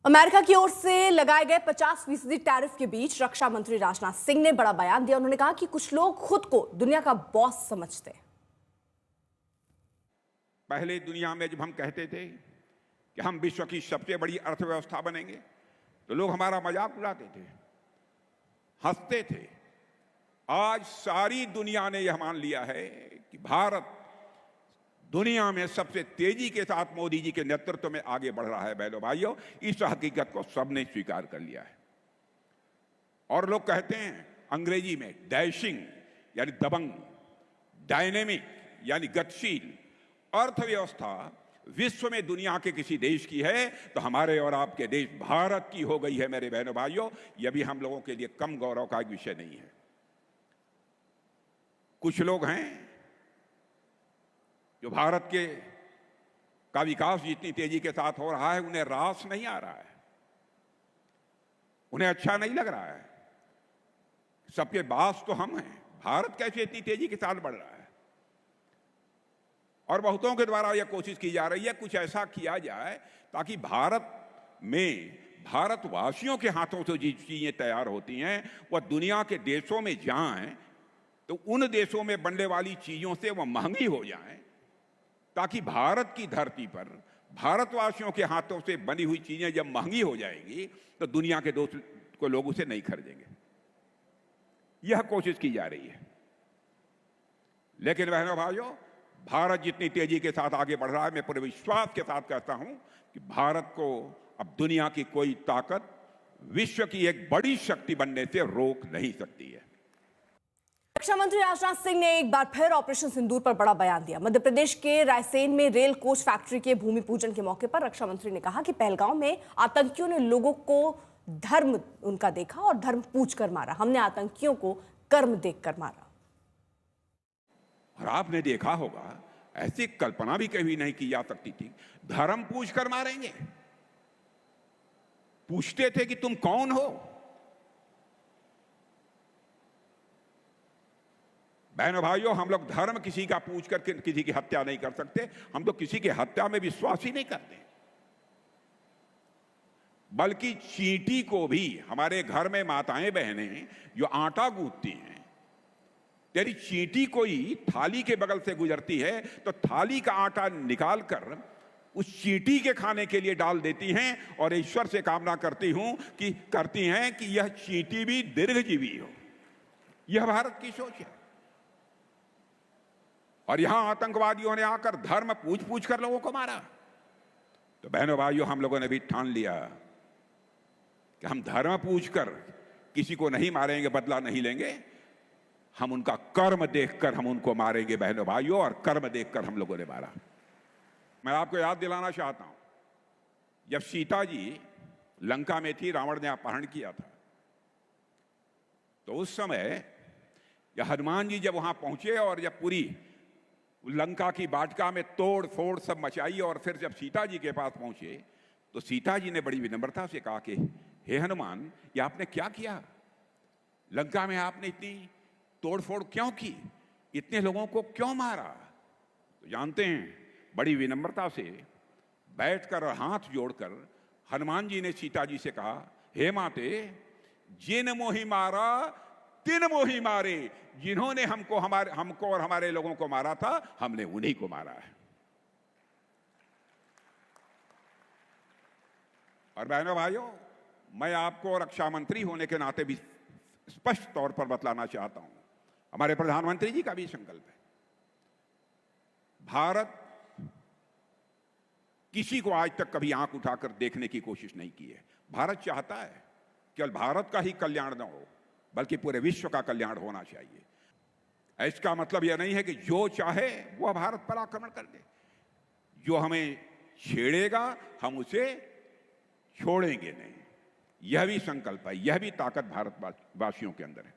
America की ओर से लगाए गए 50% टैरिफ के बीच रक्षा मंत्री राजनाथ सिंह ने बड़ा बयान दिया। उन्होंने कहा कि कुछ लोग खुद को दुनिया का बॉस समझते हैं। पहले दुनिया में जब हम कहते थे कि हम विश्व की सबसे बड़ी अर्थव्यवस्था बनेंगे तो लोग हमारा मजाक उड़ाते थे, हंसते थे। आज सारी दुनिया ने यह मान लिया है कि भारत दुनिया में सबसे तेजी के साथ मोदी जी के नेतृत्व में आगे बढ़ रहा है। बहनों भाइयों, इस हकीकत को सबने स्वीकार कर लिया है। और लोग कहते हैं अंग्रेजी में डैशिंग यानी दबंग, डायनेमिक यानी गतिशील अर्थव्यवस्था विश्व में दुनिया के किसी देश की है तो हमारे और आपके देश भारत की हो गई है। मेरे बहनों भाइयों, यह भी हम लोगों के लिए कम गौरव का एक विषय नहीं है। कुछ लोग हैं जो भारत का विकास जितनी तेजी के साथ हो रहा है उन्हें रास नहीं आ रहा है, उन्हें अच्छा नहीं लग रहा है। सबके बास तो हम हैं, भारत कैसे इतनी तेजी के साथ बढ़ रहा है। और बहुतों के द्वारा यह कोशिश की जा रही है कुछ ऐसा किया जाए ताकि भारत में भारतवासियों के हाथों से जो चीजें तैयार होती हैं वह दुनिया के देशों में जाएं तो उन देशों में बनने वाली चीजों से वह महंगी हो जाएं, ताकि भारत की धरती पर भारतवासियों के हाथों से बनी हुई चीजें जब महंगी हो जाएंगी तो दुनिया के दोस्त को लोग उसे नहीं खरीदेंगे। यह कोशिश की जा रही है। लेकिन बहनों भाइयों, भारत जितनी तेजी के साथ आगे बढ़ रहा है, मैं पूरे विश्वास के साथ कहता हूं कि भारत को अब दुनिया की कोई ताकत विश्व की एक बड़ी शक्ति बनने से रोक नहीं सकती है। रक्षा मंत्री राजनाथ सिंह ने एक बार फिर ऑपरेशन सिंदूर पर बड़ा बयान दिया। मध्य प्रदेश के रायसेन में रेल कोच फैक्ट्री के भूमि पूजन के मौके पर रक्षा मंत्री ने कहा कि पहलगांव में आतंकियों ने लोगों को धर्म उनका देखा और धर्म पूछकर मारा। हमने आतंकियों को कर्म देखकर मारा। और आपने देखा होगा, ऐसी कल्पना भी कभी नहीं की जा सकती थी, धर्म पूछकर मारेंगे। पूछते थे कि तुम कौन हो। बहनों भाइयों, हम लोग धर्म किसी का पूछ कर किसी की हत्या नहीं कर सकते। हम तो किसी की हत्या में विश्वास ही नहीं करते। बल्कि चींटी को भी हमारे घर में माताएं बहनें जो आटा गूंथती हैं, तेरी चींटी कोई थाली के बगल से गुजरती है तो थाली का आटा निकालकर उस चींटी के खाने के लिए डाल देती हैं और ईश्वर से कामना करती हैं कि यह चींटी भी दीर्घजीवी हो। यह भारत की सोच है। और यहां आतंकवादियों ने आकर धर्म पूछ पूछ कर लोगों को मारा। तो बहनों भाइयों, हम लोगों ने भी ठान लिया कि हम धर्म पूछकर किसी को नहीं मारेंगे, बदला नहीं लेंगे। हम उनका कर्म देखकर हम उनको मारेंगे बहनों भाइयों, और कर्म देखकर हम लोगों ने मारा। मैं आपको याद दिलाना चाहता हूं, जब सीता जी लंका में थी, रावण ने अपहरण किया था, तो उस समय हनुमान जी जब वहां पहुंचे और जब पूरी लंका की वाटिका में तोड़ फोड़ सब मचाई और फिर जब सीता जी के पास पहुंचे तो सीता जी ने बड़ी विनम्रता से कहा कि हे हनुमान, ये आपने क्या किया? लंका में आपने इतनी तोड़फोड़ क्यों की? इतने लोगों को क्यों मारा? तो जानते हैं, बड़ी विनम्रता से बैठकर और हाथ जोड़कर हनुमान जी ने सीता जी से कहा, हे माते, जिन मोहि मारा तिन मोहि मारे। जिन्होंने हमको और हमारे लोगों को मारा था, हमने उन्हीं को मारा है। और बहनों भाइयों, मैं आपको रक्षा मंत्री होने के नाते भी स्पष्ट तौर पर बतलाना चाहता हूं, हमारे प्रधानमंत्री जी का भी संकल्प है। भारत किसी को आज तक कभी आंख उठाकर देखने की कोशिश नहीं की है। भारत चाहता है केवल भारत का ही कल्याण न हो, बल्कि पूरे विश्व का कल्याण होना चाहिए। इसका मतलब यह नहीं है कि जो चाहे वह भारत पर आक्रमण कर दे। जो हमें छेड़ेगा हम उसे छोड़ेंगे नहीं। यह भी संकल्प है, यह भी ताकत भारतवासियों के अंदर है।